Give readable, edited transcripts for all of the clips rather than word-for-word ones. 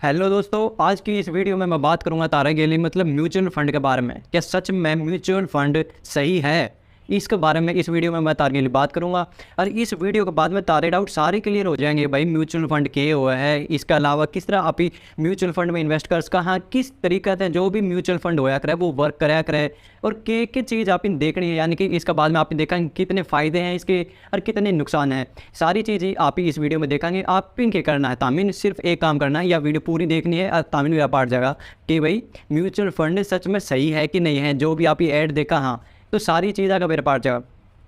Hello दोस्तों, आज की इस वीडियो में मैं बात करूंगा तारा गेली मतलब म्यूचुअल फंड के बारे में। क्या सच में म्यूचुअल फंड सही है? इसके बारे में इस वीडियो में मैं तारा गेली बात करूंगा। और इस वीडियो के बाद में तारे डाउट सारे क्लियर हो जाएंगे। भाई म्यूचुअल फंड क्या हुआ है, इसके अलावा किस तरह आप ही म्यूचुअल फंड में इन्वेस्ट कर सका, हाँ किस तरीके से जो भी म्यूचुअल फंड होया करे वो वर्क कराया करे, और के चीज़ आप इन देखनी है। यानी कि इसके बाद में आपने देखा कितने फ़ायदे हैं इसके और कितने नुकसान हैं। सारी चीज़ें आप ही इस वीडियो में देखेंगे। आप इनके करना है तामीन सिर्फ एक काम करना है, या वीडियो पूरी देखनी है और तामीन भी पाट जाएगा कि भाई म्यूचुअल फंड सच में सही है कि नहीं है। जो भी आप ये ऐड देखा, हाँ तो सारी चीज़ का मेरे पास जाएगा।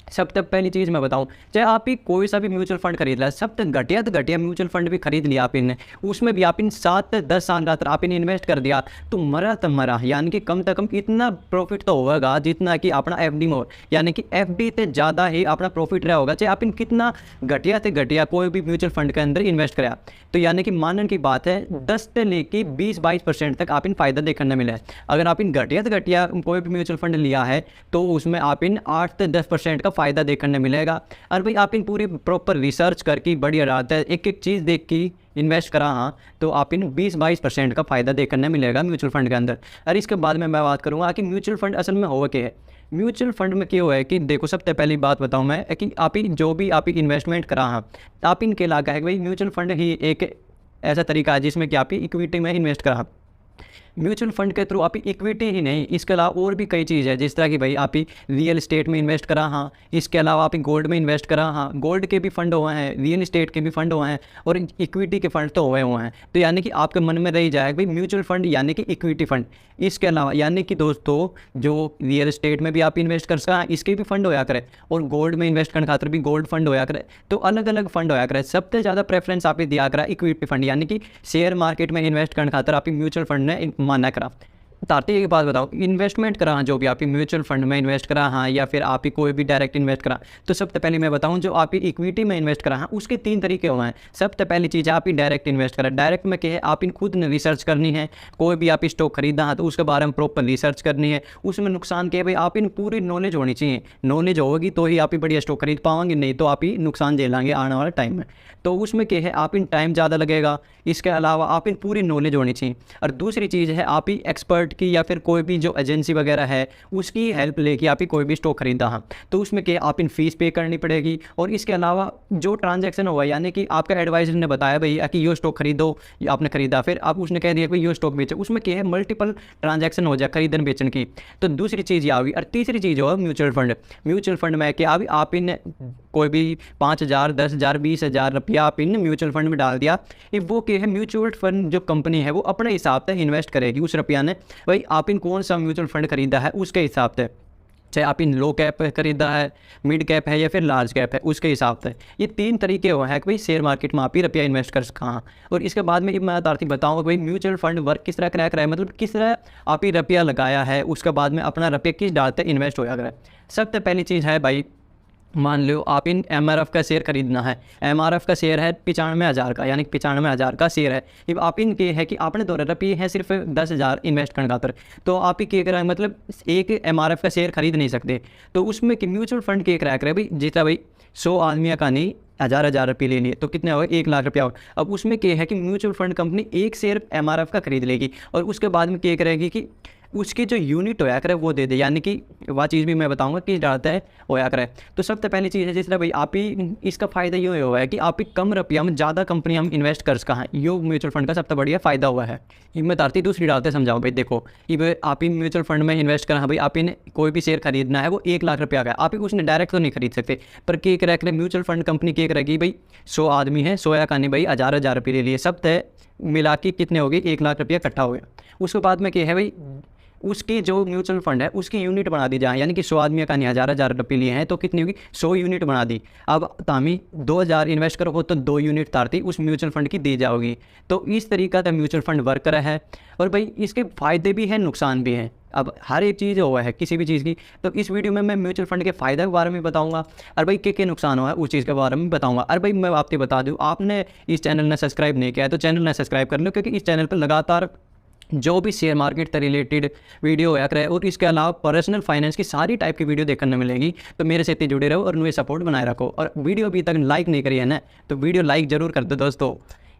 सब तक पहली चीज़ मैं बताऊं, चाहे आप ही कोई सा भी म्यूचुअल फंड खरीद लिया, सब तक घटिया तो घटिया म्यूचुअल फंड भी खरीद लिया आप इनने, उसमें भी आप इन 7 से 10 साल रात आप इन्हें इन्वेस्ट कर दिया तो मरा तो मरा। यानी कि कम से कम इतना प्रॉफिट तो होगा जितना कि अपना एफडी में हो, यानी कि एफडी से ज़्यादा ही अपना प्रॉफिट रहा होगा चाहे आप इन कितना घटिया से घटिया कोई भी म्यूचुअल फंड के अंदर इन्वेस्ट कराया। तो यानी कि मानने की बात है 10 से लेके 20-22% तक आप इन फ़ायदा देखने मिला है। अगर आप इन घटिया से घटिया कोई भी म्यूचुअल फंड लिया है तो उसमें आप इन 8 से 10% का फ़ायदा देखने मिलेगा। और भाई आप इन पूरी प्रॉपर रिसर्च करके बढ़िया रहता है, एक एक चीज़ देख के इन्वेस्ट करा, हाँ तो आप इन 20-22% का फ़ायदा देखने मिलेगा म्यूचुअल फंड के अंदर। और इसके बाद में मैं बात करूँगा कि म्यूचुअल फंड असल में होगा क्या है। म्यूचुअल फंड में क्या हुआ है कि देखो, सबसे पहली बात बताऊं मैं कि आप ही जो भी आप ही इन्वेस्टमेंट करा, हाँ आप इनके लागा है कि भाई म्यूचुअल फंड ही एक ऐसा तरीका है जिसमें कि आप ही इक्विटी में इन्वेस्ट करा। म्यूचुअल फंड के थ्रू आप इक्विटी ही नहीं, इसके अलावा और भी कई चीज़ है, जिस तरह कि भाई आप ही रियल इस्टेट में इन्वेस्ट करा, हाँ इसके अलावा आप गोल्ड में इन्वेस्ट करा, हाँ गोल्ड के भी फंड हुए हैं, रियल इस्टेट के भी फंड हुए हैं और इक्विटी के फंड तो हुए हैं। तो यानी कि आपके मन में रही जाएगा भाई म्यूचुअल फंड यानी कि इक्विटी फंड। इसके अलावा यानी कि दोस्तों जो रियल इस्टेट में भी आप इन्वेस्ट कर सका, इसके भी फंड होया करे, और गोल्ड में इन्वेस्ट करने खातिर भी गोल्ड फंड होया करे। तो अलग अलग फंड होया करे। सबसे ज़्यादा प्रेफरेंस आप दिया करा इक्विटी फंड, यानी कि शेयर मार्केट में इन्वेस्ट करने खातिर आप म्यूचुअल फंड ने माना करा। तारती एक बात बताओ, इन्वेस्टमेंट करा जो भी आप म्यूचुअल फंड में इन्वेस्ट करा, हाँ या फिर आप ही कोई भी डायरेक्ट इन्वेस्ट करा, तो सबसे पहले मैं बताऊं जो आप ही इक्विटी में इन्वेस्ट करा, हाँ उसके 3 तरीके हुए हैं। सबसे पहली चीज़ है आप ही डायरेक्ट इन्वेस्ट करा। डायरेक्ट में क्या है, आप इन खुद ने रिसर्च करनी है। कोई भी आप स्टॉक खरीदा है तो उसके बारे में प्रॉपर रिसर्च करनी है। उसमें नुकसान क्या है भाई, आप इन पूरी नॉलेज होनी चाहिए। नॉलेज होगी तो ही आप ही बढ़िया स्टॉक खरीद पाओगे, नहीं तो आप ही नुकसान झेलेंगे आने वाले टाइम में। तो उसमें क्या है, आप इन टाइम ज़्यादा लगेगा। इसके अलावा आप इन पूरी नॉलेज होनी चाहिए। और दूसरी चीज़ है आप ही एक्सपर्ट की या फिर कोई भी जो एजेंसी वगैरह है उसकी हेल्प लेके आप ही कोई भी स्टॉक खरीदा, हाँ तो उसमें क्या आप इन फीस पे करनी पड़ेगी। और इसके अलावा जो ट्रांजैक्शन हुआ, यानी कि आपका एडवाइजर ने बताया भैया कि ये स्टॉक खरीदो, आपने खरीदा, फिर आप उसने कह दिया कि ये स्टॉक बेचो, उसमें क्या है मल्टीपल ट्रांजैक्शन हो जाए खरीदन बेचन की। तो दूसरी चीज़ ये आ गई। और तीसरी चीज़ हो म्यूचुअल फंड। म्यूचुअल फंड में क्या अभी आप इन कोई भी 5,000, 10,000, 20,000 रुपया आप इन म्यूचुअल फंड में डाल दिया, वो क्या है म्यूचुअल फंड जो कंपनी है वो अपने हिसाब से इन्वेस्ट करेगी उस रुपया ने। भाई आप इन कौन सा म्यूचुअल फंड खरीदा है उसके हिसाब से, चाहे आप इन लो कैप खरीदा है, मिड कैप है या फिर लार्ज कैप है, उसके हिसाब से। ये 3 तरीके हुए हैं कि भाई शेयर मार्केट में आप ही रुपया इन्वेस्ट कर सका। और इसके बाद में मैं तारती बताऊँगा भाई म्यूचुअल फंड वर्क किस तरह क्रैक रहा है, मतलब किस तरह आप ही रुपया लगाया है, उसके बाद में अपना रुपया किस डालते इन्वेस्ट होया करे। सबसे पहली चीज़ है भाई, मान लो आप इन एमआरएफ का शेयर खरीदना है। एमआरएफ का शेयर है 95,000 का, यानी कि 95,000 का शेयर है। अब आप इन के है कि आपने दो रुपये है सिर्फ 10,000 इन्वेस्ट करने खातर, तो आप ही क्या करें, मतलब एक एमआरएफ का शेयर खरीद नहीं सकते। तो उसमें कि म्यूचुअल फंड के क्रैक रहे भाई, जितना भाई 100 आदमियों का नहीं, हज़ार रुपये ले लिए तो कितने हो गए, 1 लाख रुपया हो। अब उसमें क्या है कि म्यूचुअल फंड कंपनी एक शेयर एमआरएफ का खरीद लेगी और उसके बाद में क्या करेगी कि उसकी जो यूनिट होया करे वो दे दे, यानी कि वह चीज़ भी मैं बताऊंगा कि डालता है होया करे। तो सबसे पहली चीज़ है जिस तरह भाई आप ही इसका फ़ायदा ये हुआ है कि आप ही कम रुपया में ज़्यादा कंपनी हम इन्वेस्ट कर सका है। यो म्यूचुअल फंड का सबसे बढ़िया फ़ायदा हुआ है। मैं तारती दूसरी डालते समझाऊँ भाई, देखो ये आप ही म्यूचुअल फंड में इन्वेस्ट करा, भाई आप ही कोई भी शेयर खरीदना है वो 1 लाख रुपया का, आप ही उसने डायरेक्ट तो नहीं खरीद सकते, पर के क्रैक म्यूचुअल फंड कंपनी के करेगी भाई 100 आदमी है, 100 या कहानी भाई हज़ार रुपये ले लिए, सब तय मिला के कितने हो गए, 1 लाख रुपया इकट्ठा हो गया। उसके बाद में क्या है भाई, उसकी जो म्यूचुअल फंड है उसकी यूनिट बना दी जाए, यानी कि 100 आदमी का नहीं हज़ार रुपये लिए हैं तो कितनी होगी, 100 यूनिट बना दी। अब तामी 2,000 इन्वेस्ट करो तो 2 यूनिट तारती उस म्यूचुअल फंड की दी जाओगी। तो इस तरीका का म्यूचुअल फंड वर्क रहा है। और भाई इसके फ़ायदे भी हैं, नुकसान भी हैं। अब हर एक चीज़ हुआ है किसी भी चीज़ की, तो इस वीडियो में मैं म्यूचुअल फंड के फ़ायदे के बारे में बताऊंगा और भाई क्या नुकसान हुआ है उस चीज़ के बारे में बताऊंगा। और भाई मैं आपको बता दूँ, आपने इस चैनल ने सब्सक्राइब नहीं किया है तो चैनल ने सब्सक्राइब कर लो, क्योंकि इस चैनल पर लगातार जो भी शेयर मार्केट से रिलेटेड वीडियो होया करे और इसके अलावा पर्सनल फाइनेंस की सारी टाइप की वीडियो देखने मिलेगी। तो मेरे से इतने जुड़े रहो और मुझे सपोर्ट बनाए रखो। और वीडियो अभी तक लाइक नहीं करी है ना, तो वीडियो लाइक ज़रूर कर दो दोस्तों।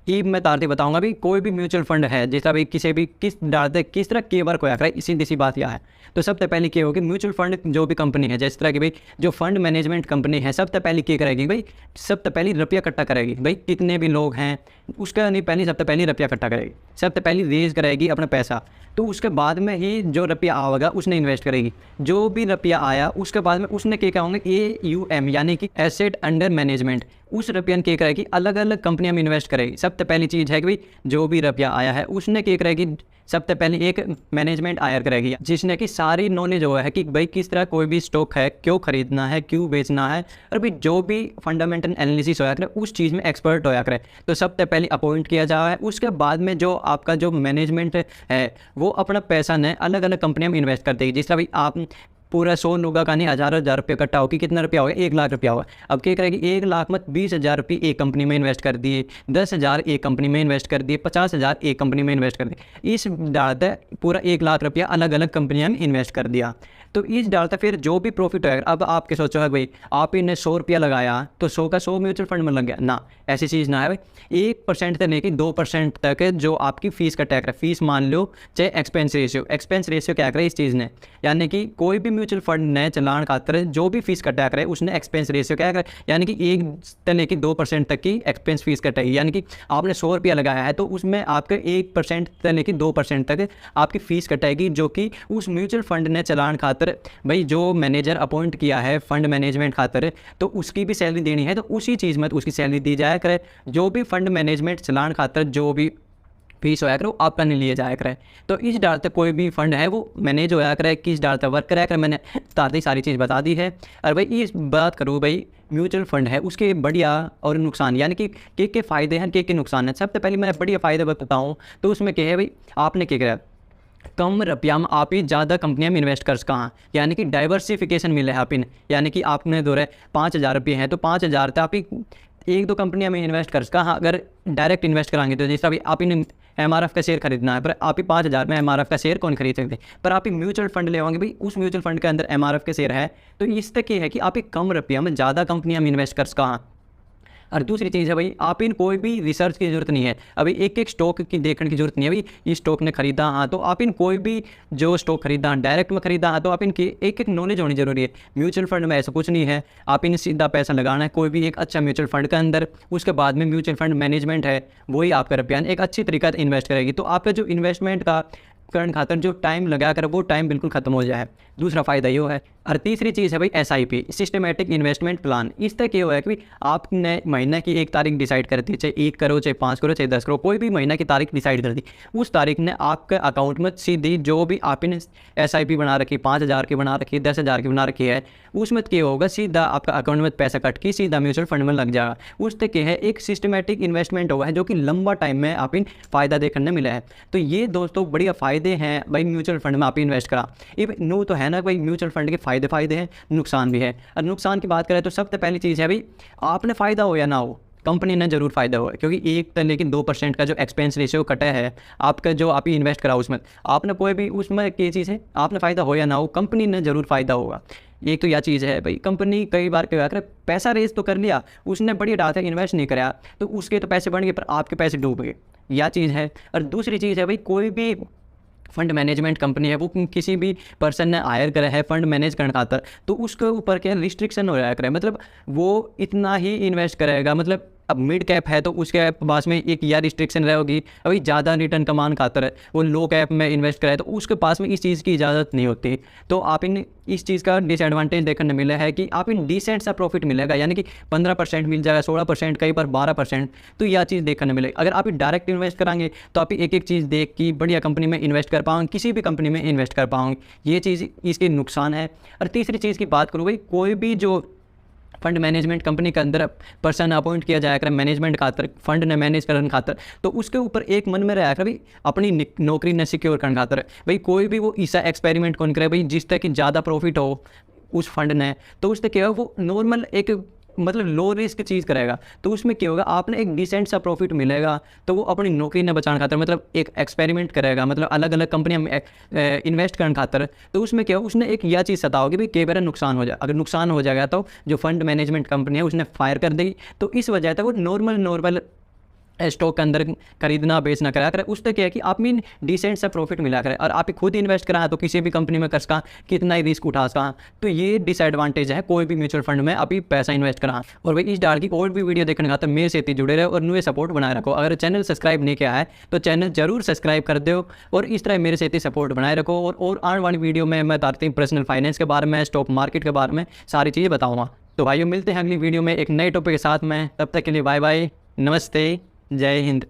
ये मैं तारते बताऊंगा भी। कोई भी म्यूचुअल फंड है जैसा भी किसी भी किस डालते किस तरह के वर्क होया करे, सीधी सी बात यह है। तो सबसे पहले क्या होगी, म्यूचुअल फंड जो भी कंपनी है जिस तरह की भाई जो फंड मैनेजमेंट कंपनी है, सबसे पहले क्या करेगी भाई, सबसे पहले रुपया इकट्ठा करेगी। भाई कितने भी लोग हैं उसका नहीं, पहले सबसे पहले रुपया इकट्ठा करेगी, सबसे पहले रेज करेगी अपना पैसा। तो उसके बाद में ही जो रुपया आएगा उसने इन्वेस्ट करेगी। जो भी रुपया आया उसके बाद में उसने क्या कहोगे AUM यानी कि एसेट अंडर मैनेजमेंट, उस रुपया ने क्या करेगी अलग अलग कंपनियों में इन्वेस्ट करेगी। सबसे पहली चीज़ है कि भाई जो भी रुपया आया है उसने क्या करेगी, सबसे पहले एक मैनेजमेंट हायर करेगी जिसने कि सारी नॉलेज हो है कि भाई किस तरह कोई भी स्टॉक है, क्यों खरीदना है, क्यों बेचना है, और भाई जो भी फंडामेंटल एनालिसिस होया करे उस चीज़ में एक्सपर्ट होया करे। तो सबसे पहले अपॉइंट किया जा रहा है, उसके बाद में जो आपका जो मैनेजमेंट है वो अपना पैसा ने अलग अलग कंपनियों में इन्वेस्ट कर देगी। जिस तरह भाई आप पूरा 100 लोगों का नहीं, हज़ार रुपये इकट्ठा होगी, कितना रुपया होगा 1 लाख रुपया होगा। अब क्या करेगी 1 लाख मत 20,000 रुपये एक कंपनी में इन्वेस्ट कर दिए, 10,000 एक कंपनी में इन्वेस्ट कर दिए, 50,000 एक कंपनी में इन्वेस्ट कर दिए। इस डालता पूरा 1 लाख रुपया अलग अलग कंपनियों में इन्वेस्ट कर दिया। तो इस डालता फिर जो भी प्रॉफिट होगा, अब आपके सोचो है भाई आप इन्हें 100 रुपया लगाया तो 100 का 100 म्यूचुअल फंड में लग गया ना, ऐसी चीज़ ना है भाई। 1% से लेकर 2% तक जो आपकी फ़ीस का टैग है, फीस मान लो चाहे एक्सपेंस रेशियो क्या करे इस चीज़ ने, यानी कि कोई भी म्यूचुअल फंड ने चलान खातर जो भी फीस कटा करे उसने एक्सपेंस रेशियो क्या करे, यानी कि 1 से लेकर 2% तक की एक्सपेंस फीस कटेगी। यानी कि आपने 100 रुपया लगाया है तो उसमें आपके 1% से लेकर 2% तक आपकी फ़ीस कटेगी, जो कि उस म्यूचुअल फंड ने चलान खातर भाई जो मैनेजर अपॉइंट किया है फंड मैनेजमेंट खातर तो उसकी भी सैलरी देनी है, तो उसी चीज़ में तो उसकी सैलरी दी जाया करे। जो भी फंड मैनेजमेंट चलान खातर जो भी फीस होया करे वो आपका नहीं लिया जाया करे। तो इस डाल तक कोई भी फंड है वो मैनेज होया करे, किस डाल तक वर्क कराया करे, मैंने ताकि सारी चीज़ बता दी है। और भाई इस बात करूँ भाई म्यूचुअल फंड है उसके बढ़िया और नुकसान, यानी कि के फ़ायदे हैं के नुकसान हैं। सबसे पहले मैं बढ़िया फ़ायदे बताता हूँ। तो उसमें क्या है भाई, आपने क्या करा कम रुपया में आप ही ज़्यादा कंपनियां में इन्वेस्ट कर सका, यानी कि डाइवर्सिफिकेशन मिले है आप इन, यानी कि आपने दो रहे 5,000 रुपये हैं तो 5,000 तक आप ही 1-2 कंपनियां में इन्वेस्ट कर सका। हाँ अगर डायरेक्ट इन्वेस्ट कराएंगे तो जैसा अभी आप इन MRF का शेयर खरीदना है, पर आप ही 5,000 में MRF का शेयर कौन खरीद सकते, पर आप ही म्यूचुअल फंड ले होंगे भाई उस म्यूचुअल फंड के अंदर MRF के शेयर है। तो इस तक ये है कि आप ही कम रुपया में ज़्यादा कंपनियां में इन्वेस्ट कर सका। और दूसरी चीज़ है भाई आप इन कोई भी रिसर्च की ज़रूरत नहीं है, अभी एक स्टॉक की देखने की ज़रूरत नहीं है। भाई ये स्टॉक ने खरीदा हाँ तो आप इन कोई भी जो स्टॉक खरीदा डायरेक्ट में खरीदा हाँ तो आप इनकी एक नॉलेज होनी जरूरी है। म्यूचुअल फंड में ऐसा कुछ नहीं है, आप इन सीधा पैसा लगाना है कोई भी एक अच्छा म्यूचुअल फंड के अंदर, उसके बाद में म्यूचुअल फंड मैनेजमेंट है वही आपका रुपया एक अच्छी तरीका से इन्वेस्ट करेगी। तो आपका जो इन्वेस्टमेंट का करंट खातर जो टाइम लगा कर वो टाइम बिल्कुल खत्म हो जाए, दूसरा फ़ायदा ये है। और तीसरी चीज़ है भाई SIP सिस्टमेटिक इन्वेस्टमेंट प्लान। इस तरह क्या हुआ है कि आपने महीने की एक तारीख डिसाइड कर दी, चाहे 1 करो चाहे 5 करो चाहे 10 करो, कोई भी महीना की तारीख डिसाइड कर दी, उस तारीख ने आपके अकाउंट में सीधी जो भी आपने SIP बना रखी 5,000 की बना रखी 10,000 की बना रखी है उसमें क्या होगा सीधा आपका अकाउंट में पैसा कट के सीधा म्यूचुअल फंड में लग जाएगा। उस तक क्या है एक सिस्टमेटिक इन्वेस्टमेंट हुआ है जो कि लंबा टाइम में आप इन फ़ायदा देखने मिला है। तो ये दोस्तों बढ़िया फ़ायदे हैं भाई म्यूचुअल फंड में आप इन्वेस्ट करा। ये नो तो है ना भाई म्यूचुअल फंड के फ़ायदे हैं, नुकसान भी है। और नुकसान की बात करें तो सबसे पहली चीज़ है भाई आपने फ़ायदा हो या ना हो कंपनी ने ज़रूर फ़ायदा हुआ, क्योंकि 1 लेकिन 2% का जो एक्सपेंस रेशियो कटा है आपका जो आप ही इन्वेस्ट करा उसमें आपने कोई भी उसमें क्या चीज़ है आपने फ़ायदा हो या ना हो कंपनी ने ज़रूर फ़ायदा होगा। एक तो यह चीज़ है भाई कंपनी कई बार क्या करे पैसा रेज तो कर लिया उसने बढ़िया डाटा इन्वेस्ट नहीं कराया तो उसके तो पैसे बढ़ गए पर आपके पैसे डूब गए, यह चीज़ है। और दूसरी चीज़ है भाई कोई भी फंड मैनेजमेंट कंपनी है वो किसी भी पर्सन ने हायर करा है फंड मैनेज करने खातर तो उसके ऊपर क्या रिस्ट्रिक्शन हो रहा है, मतलब वो इतना ही इन्वेस्ट करेगा। मतलब अब मिड कैप है तो उसके पास में एक या रिस्ट्रिक्शन रहेगी, अभी ज़्यादा रिटर्न कमान खातर है वो लो कैप में इन्वेस्ट करे तो उसके पास में इस चीज़ की इजाज़त नहीं होती। तो आप इन इस चीज़ का डिसएडवांटेज देखने मिला है कि आप इन डिसेंट सा प्रॉफिट मिलेगा, यानी कि 15% मिल जाएगा 16% कई बार 12%, तो यह चीज़ देखने मिलेगी। अगर आप डायरेक्ट इन्वेस्ट कराएंगे तो आप एक एक चीज़ देख की बढ़िया कंपनी में इन्वेस्ट कर पाओगे, किसी भी कंपनी में इन्वेस्ट कर पाओगे, ये चीज़ इसके नुकसान है। और तीसरी चीज़ की बात करूँ भाई कोई भी जो फंड मैनेजमेंट कंपनी के अंदर पर्सन अपॉइंट किया जाया कर मैनेजमेंट खातर फंड ने मैनेज करने खातर तो उसके ऊपर एक मन में रहा कर भाई अपनी नौकरी ने सिक्योर करने खातर भाई कोई भी वो ऐसा एक्सपेरिमेंट कौन करे भाई जिस तक कि ज़्यादा प्रॉफिट हो उस फंड ने, तो उससे क्या होगा वो नॉर्मल एक मतलब लो रिस्क चीज़ करेगा तो उसमें क्या होगा आपने एक डिसेंट सा प्रॉफिट मिलेगा। तो वो अपनी नौकरी ने बचाने खातर मतलब एक एक्सपेरिमेंट करेगा, मतलब अलग अलग कंपनियां में इन्वेस्ट करने खातर, तो उसमें क्या हो उसने एक यह चीज़ सता होगी भाई कई बार नुकसान हो जाए, अगर नुकसान हो जाएगा तो जो फंड मैनेजमेंट कंपनी है उसने फायर कर देगी, तो इस वजह से वो नॉर्मल स्टॉक के अंदर खरीदना बेचना करा करें। उससे क्या है कि आप में डिसेंट सा प्रॉफिट मिला करें, और आप खुद इन्वेस्ट करा तो किसी भी कंपनी में कर सका, कितना ही रिस्क उठा सका। तो ये डिसएडवांटेज है कोई भी म्यूचुअल फंड में अभी पैसा इन्वेस्ट करा। और भाई इस डाल की और भी वीडियो देखने का तो मेरे से जुड़े रहे और नुए सपोर्ट बनाए रखो। अगर चैनल सब्सक्राइब नहीं किया है तो चैनल जरूर सब्सक्राइब कर दो, और इस तरह मेरे से सपोर्ट बनाए रखो। और आने वाली वीडियो में मैं बताती हूँ पर्सनल फाइनेंस के बारे में, स्टॉक मार्केट के बारे में, सारी चीज़ें बताऊँगा। तो भाइयों मिलते हैं अगली वीडियो में एक नए टॉपिक के साथ में, तब तक के लिए बाय बाय, नमस्ते, जय हिंद।